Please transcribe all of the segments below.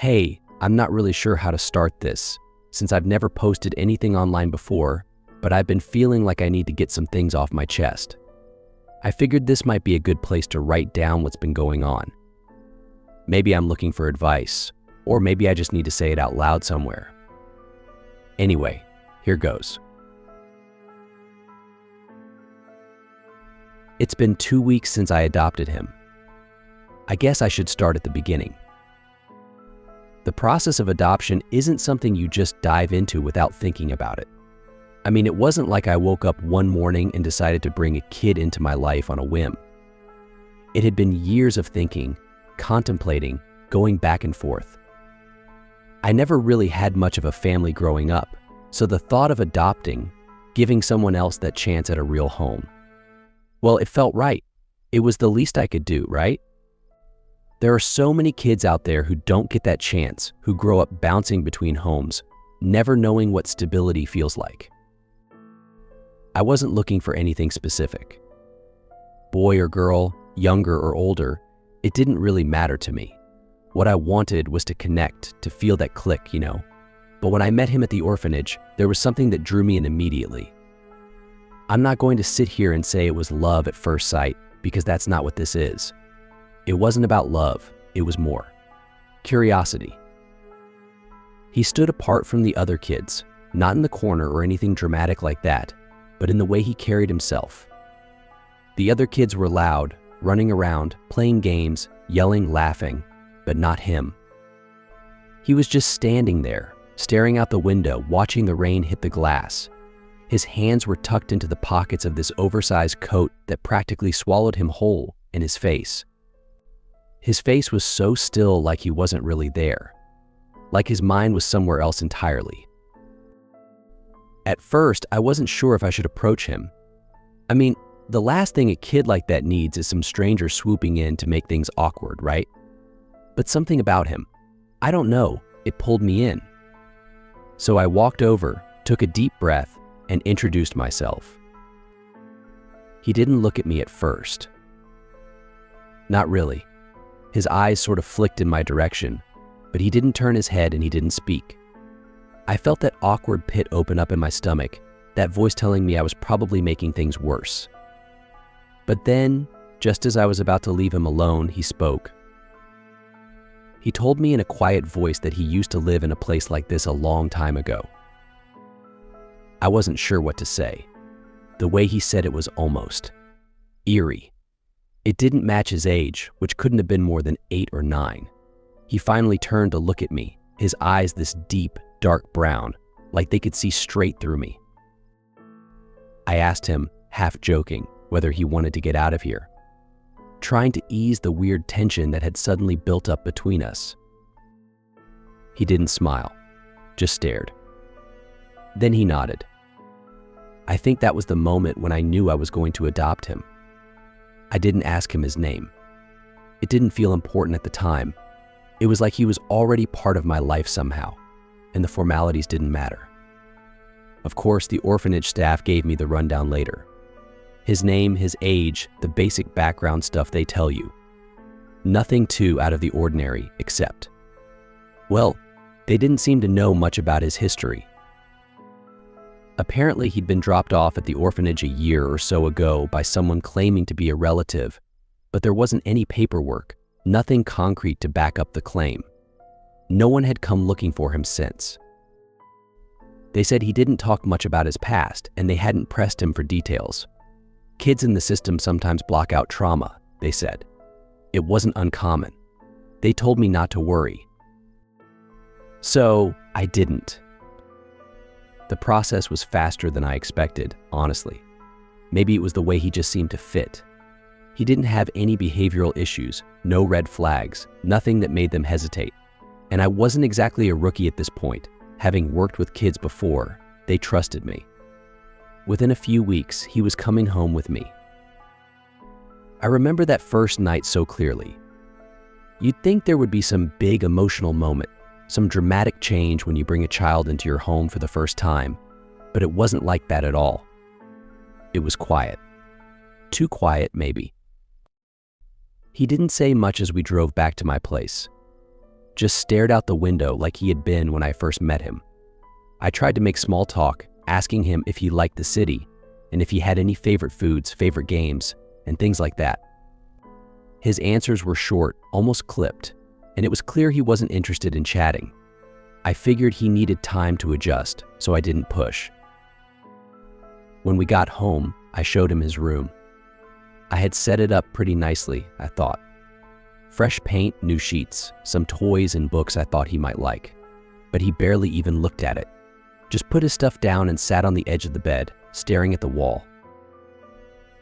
Hey, I'm not really sure how to start this, since I've never posted anything online before, but I've been feeling like I need to get some things off my chest. I figured this might be a good place to write down what's been going on. Maybe I'm looking for advice, or maybe I just need to say it out loud somewhere. Anyway, here goes. It's been 2 weeks since I adopted him. I guess I should start at the beginning. The process of adoption isn't something you just dive into without thinking about it. I mean, it wasn't like I woke up one morning and decided to bring a kid into my life on a whim. It had been years of thinking, contemplating, going back and forth. I never really had much of a family growing up, so the thought of adopting, giving someone else that chance at a real home, well, it felt right. It was the least I could do, right? There are so many kids out there who don't get that chance, who grow up bouncing between homes, never knowing what stability feels like. I wasn't looking for anything specific. Boy or girl, younger or older, it didn't really matter to me. What I wanted was to connect, to feel that click, you know. But when I met him at the orphanage, there was something that drew me in immediately. I'm not going to sit here and say it was love at first sight, because that's not what this is. It wasn't about love, it was more. Curiosity. He stood apart from the other kids, not in the corner or anything dramatic like that, but in the way he carried himself. The other kids were loud, running around, playing games, yelling, laughing, but not him. He was just standing there, staring out the window, watching the rain hit the glass. His hands were tucked into the pockets of this oversized coat that practically swallowed him whole in his face. His face was so still, like he wasn't really there, like his mind was somewhere else entirely. At first, I wasn't sure if I should approach him. I mean, the last thing a kid like that needs is some stranger swooping in to make things awkward, right? But something about him, I don't know, it pulled me in. So I walked over, took a deep breath, and introduced myself. He didn't look at me at first. Not really. His eyes sort of flicked in my direction, but he didn't turn his head and he didn't speak. I felt that awkward pit open up in my stomach, that voice telling me I was probably making things worse. But then, just as I was about to leave him alone, he spoke. He told me in a quiet voice that he used to live in a place like this a long time ago. I wasn't sure what to say. The way he said it was almost eerie. It didn't match his age, which couldn't have been more than 8 or 9. He finally turned to look at me, his eyes this deep, dark brown, like they could see straight through me. I asked him, half joking, whether he wanted to get out of here, trying to ease the weird tension that had suddenly built up between us. He didn't smile, just stared. Then he nodded. I think that was the moment when I knew I was going to adopt him. I didn't ask him his name. It didn't feel important at the time. It was like he was already part of my life somehow, and the formalities didn't matter. Of course, the orphanage staff gave me the rundown later. His name, his age, the basic background stuff they tell you. Nothing too out of the ordinary, except, well, they didn't seem to know much about his history. Apparently, he'd been dropped off at the orphanage a year or so ago by someone claiming to be a relative, but there wasn't any paperwork, nothing concrete to back up the claim. No one had come looking for him since. They said he didn't talk much about his past, and they hadn't pressed him for details. Kids in the system sometimes block out trauma, they said. It wasn't uncommon. They told me not to worry. So, I didn't. The process was faster than I expected, honestly. Maybe it was the way he just seemed to fit. He didn't have any behavioral issues, no red flags, nothing that made them hesitate. And I wasn't exactly a rookie at this point. Having worked with kids before, they trusted me. Within a few weeks, he was coming home with me. I remember that first night so clearly. You'd think there would be some big emotional moment, some dramatic change when you bring a child into your home for the first time, but it wasn't like that at all. It was quiet. Too quiet, maybe. He didn't say much as we drove back to my place. just stared out the window like he had been when I first met him. I tried to make small talk, asking him if he liked the city and if he had any favorite foods, favorite games, and things like that. His answers were short, almost clipped, and it was clear he wasn't interested in chatting. I figured he needed time to adjust, so I didn't push. When we got home, I showed him his room. I had set it up pretty nicely, I thought. Fresh paint, new sheets, some toys and books I thought he might like. But he barely even looked at it. Just put his stuff down and sat on the edge of the bed, staring at the wall.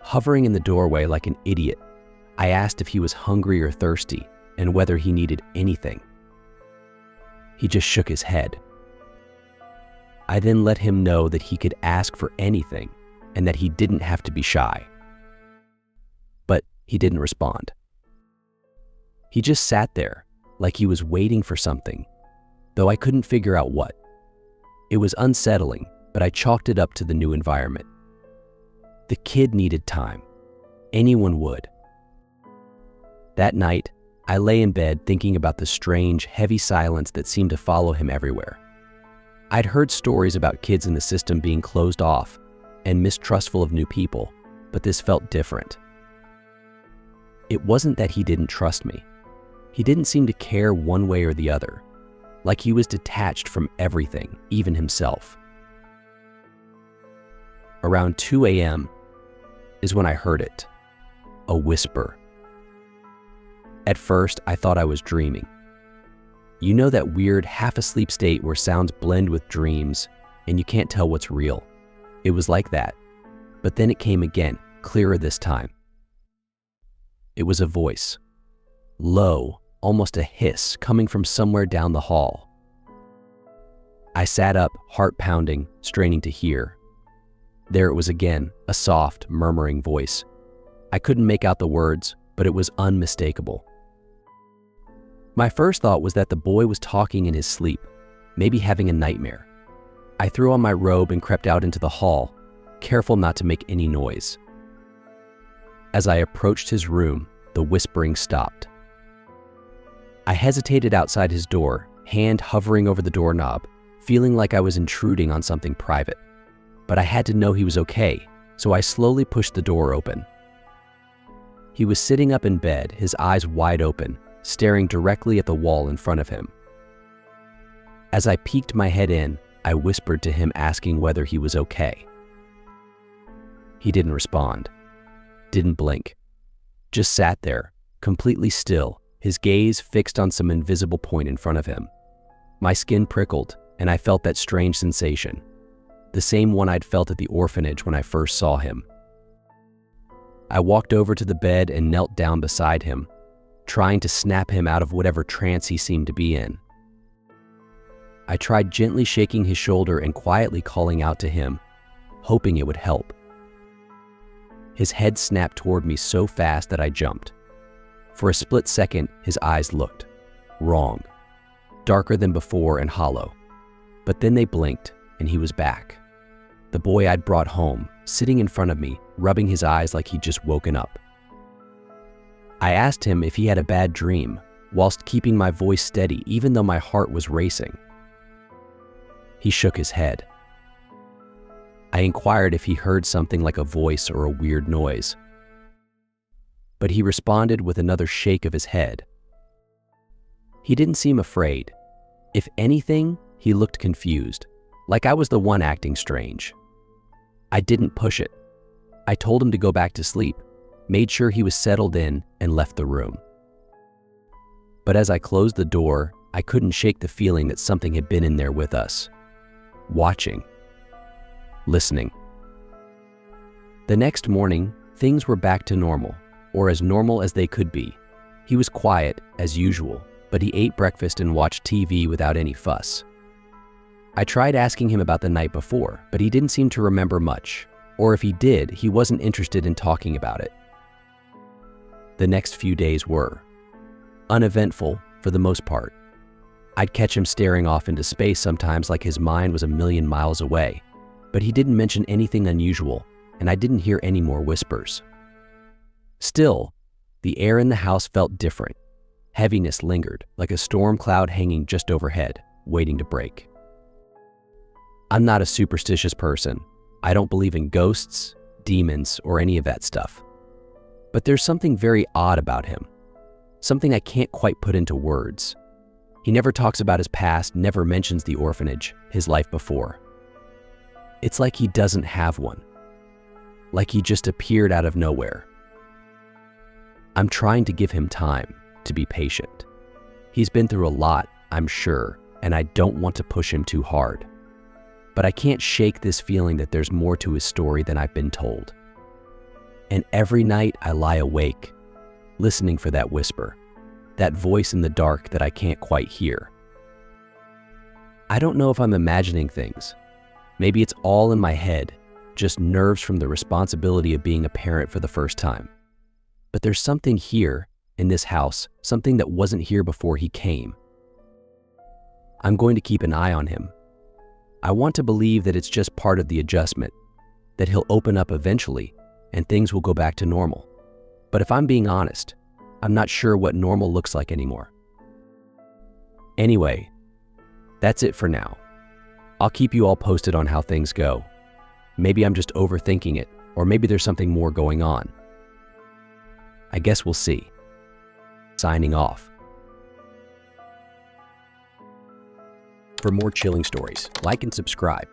Hovering in the doorway like an idiot, I asked if he was hungry or thirsty and whether he needed anything. He just shook his head. I then let him know that he could ask for anything and that he didn't have to be shy. But he didn't respond. He just sat there like he was waiting for something, though I couldn't figure out what. It was unsettling, but I chalked it up to the new environment. The kid needed time. Anyone would. That night, I lay in bed thinking about the strange, heavy silence that seemed to follow him everywhere. I'd heard stories about kids in the system being closed off and mistrustful of new people, but this felt different. It wasn't that he didn't trust me. He didn't seem to care one way or the other, like he was detached from everything, even himself. Around 2 a.m. is when I heard it, a whisper. At first, I thought I was dreaming. You know that weird half-asleep state where sounds blend with dreams and you can't tell what's real? It was like that, but then it came again, clearer this time. It was a voice, low, almost a hiss, coming from somewhere down the hall. I sat up, heart pounding, straining to hear. There it was again, a soft, murmuring voice. I couldn't make out the words, but it was unmistakable. My first thought was that the boy was talking in his sleep, maybe having a nightmare. I threw on my robe and crept out into the hall, careful not to make any noise. As I approached his room, the whispering stopped. I hesitated outside his door, hand hovering over the doorknob, feeling like I was intruding on something private. But I had to know he was okay, so I slowly pushed the door open. He was sitting up in bed, his eyes wide open, staring directly at the wall in front of him. As I peeked my head in, I whispered to him, asking whether he was okay. He didn't respond, didn't blink, just sat there, completely still, his gaze fixed on some invisible point in front of him. My skin prickled, and I felt that strange sensation, the same one I'd felt at the orphanage when I first saw him. I walked over to the bed and knelt down beside him, trying to snap him out of whatever trance he seemed to be in. I tried gently shaking his shoulder and quietly calling out to him, hoping it would help. His head snapped toward me so fast that I jumped. For a split second, his eyes looked wrong, darker than before and hollow. But then they blinked, and he was back. The boy I'd brought home, sitting in front of me, rubbing his eyes like he'd just woken up. I asked him if he had a bad dream, whilst keeping my voice steady even though my heart was racing. He shook his head. I inquired if he heard something like a voice or a weird noise. But he responded with another shake of his head. He didn't seem afraid. If anything, he looked confused, like I was the one acting strange. I didn't push it. I told him to go back to sleep, made sure he was settled in, and left the room. But as I closed the door, I couldn't shake the feeling that something had been in there with us, watching, listening. The next morning, things were back to normal, or as normal as they could be. He was quiet, as usual, but he ate breakfast and watched TV without any fuss. I tried asking him about the night before, but he didn't seem to remember much, or if he did, he wasn't interested in talking about it. The next few days were uneventful for the most part. I'd catch him staring off into space sometimes like his mind was a million miles away, but he didn't mention anything unusual, and I didn't hear any more whispers. Still, the air in the house felt different. Heaviness lingered, like a storm cloud hanging just overhead, waiting to break. I'm not a superstitious person. I don't believe in ghosts, demons, or any of that stuff. But there's something very odd about him. Something I can't quite put into words. He never talks about his past, never mentions the orphanage, his life before. It's like he doesn't have one. Like he just appeared out of nowhere. I'm trying to give him time, to be patient. He's been through a lot, I'm sure, and I don't want to push him too hard. But I can't shake this feeling that there's more to his story than I've been told. And every night I lie awake, listening for that whisper, that voice in the dark that I can't quite hear. I don't know if I'm imagining things. Maybe it's all in my head, just nerves from the responsibility of being a parent for the first time. But there's something here, in this house, something that wasn't here before he came. I'm going to keep an eye on him. I want to believe that it's just part of the adjustment, that he'll open up eventually and things will go back to normal. But if I'm being honest, I'm not sure what normal looks like anymore. Anyway, that's it for now. I'll keep you all posted on how things go. Maybe I'm just overthinking it, or maybe there's something more going on. I guess we'll see. Signing off. For more chilling stories, like and subscribe.